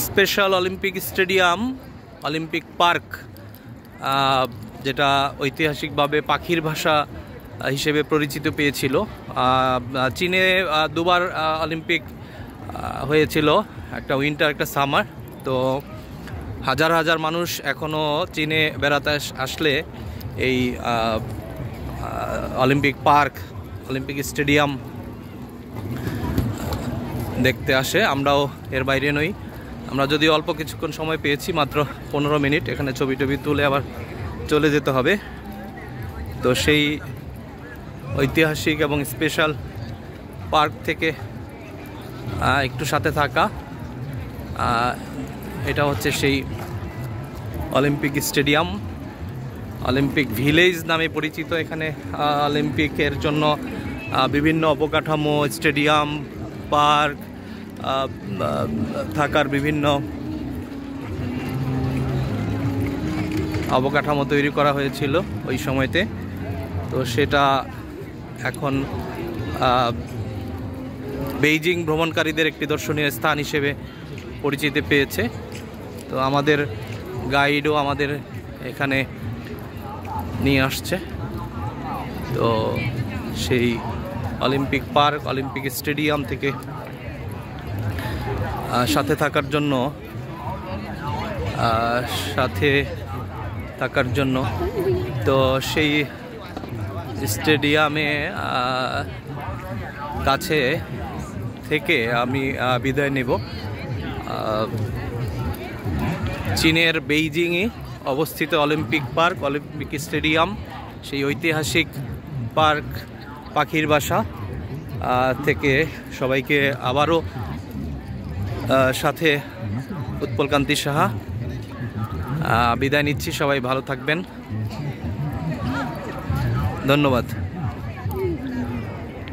Special Olympic stadium, Olympic park, যেটা ঐতিহাসিকভাবে পাখির ভাষা হিসেবে পরিচিত পেয়েছিল। চীনে দুবার অলিম্পিক হয়েছিল, একটা উইন্টার একটা সামার। তো হাজার হাজার মানুষ এখনও চীনে বেড়াতে আসলে এই অলিম্পিক পার্ক, অলিম্পিক স্টেডিয়াম দেখতে আসে। আমরাও এর বাইরে নই। আমরা যদি অল্প কিছুক্ষণ সময় পেয়েছি, মাত্র 15 মিনিট, এখানে ছবি টবি তুলে আবার চলে যেতে হবে। তো সেই ঐতিহাসিক এবং স্পেশাল পার্ক থেকে একটু সাথে থাকা, এটা হচ্ছে সেই অলিম্পিক স্টেডিয়াম, অলিম্পিক ভিলেজ নামে পরিচিত। এখানে অলিম্পিকের জন্য বিভিন্ন অবকাঠামো, স্টেডিয়াম, পার্ক, থাকার বিভিন্ন অবকাঠামো তৈরি করা হয়েছিল ওই সময়তে। তো সেটা এখন বেইজিং ভ্রমণকারীদের একটি দর্শনীয় স্থান হিসেবে পরিচিতি পেয়েছে। তো আমাদের গাইডও আমাদের এখানে নিয়ে আসছে। তো সেই অলিম্পিক পার্ক, অলিম্পিক স্টেডিয়াম থেকে সাথে থাকার জন্য তো সেই স্টেডিয়ামে কাছে থেকে আমি বিদায় নেব। চীনের বেইজিংয়ে অবস্থিত অলিম্পিক পার্ক, অলিম্পিক স্টেডিয়াম, সেই ঐতিহাসিক পার্ক পাখির বাসা থেকে সবাইকে আবারও সাথে উৎপলকান্তি সাহা বিদায় নিচ্ছি। সবাই ভালো থাকবেন, ধন্যবাদ।